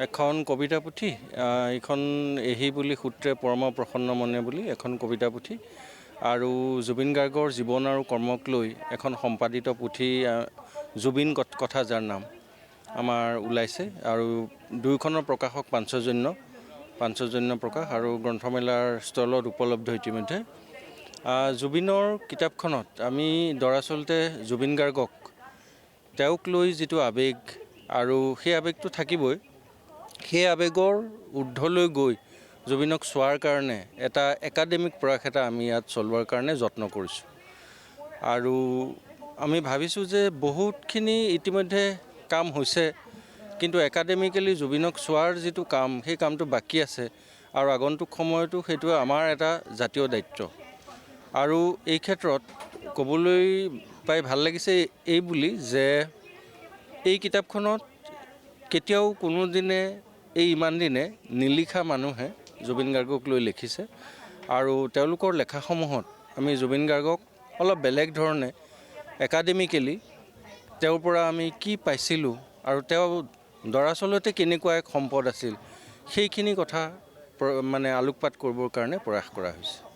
এখন কবিতা পুথি এইখন এহি বুলি সূত্ৰে পৰম প্ৰসন্ন মনে বুলি এখন কবিতা পুথি আৰু জুবিন গাৰ্গৰ জীৱন আৰু কৰ্মক লৈ এখন সম্পাদিত পুথি জুবিন কথা যাৰ নাম আমাৰ ওলাইছে আৰু দুয়োখনৰ প্ৰকাশক পাঞ্চজন্য প্ৰকাশ আৰু গ্ৰন্থমেলাৰ ষ্টলত উপলব্ধ ইতিমধ্যে। জুবিনৰ কিতাপখনত আমি দৰাচলতে জুবিন গাৰ্গক তেওঁক লৈ যিটো আৱেগ আৰু সেই আৱেগটো থাকিবই, সেই আৱেগৰ ঊৰ্ধলৈ গৈ জুবিনক চোৱাৰ কাৰণে এটা একাডেমিক প্ৰয়াস এটা আমি ইয়াত চলোৱাৰ কাৰণে যত্ন কৰিছোঁ আৰু আমি ভাবিছোঁ যে বহুতখিনি ইতিমধ্যে কাম হৈছে, কিন্তু একাডেমিকেলি জুবিনক চোৱাৰ যিটো কাম সেই কামটো বাকী আছে আৰু আগন্তুক সময়তো সেইটো আমাৰ এটা জাতীয় দায়িত্ব। আৰু এই ক্ষেত্ৰত ক'বলৈ পাই ভাল লাগিছে এই বুলি যে এই কিতাপখনত কেতিয়াও কোনোদিনে ইমান দিনে নিলিখা মানুহে জুবিন গাৰ্গক লৈ লিখিছে আৰু তেওঁলোকৰ লেখাসমূহত আমি জুবিন গাৰ্গক অলপ বেলেগ ধৰণে একাডেমিকেলি তেওঁৰ পৰা আমি কি পাইছিলোঁ আৰু তেওঁ দৰাচলতে কেনেকুৱা এক সম্পদ আছিল সেইখিনি কথা আলোকপাত কৰিবৰ কাৰণে প্ৰয়াস কৰা হৈছে।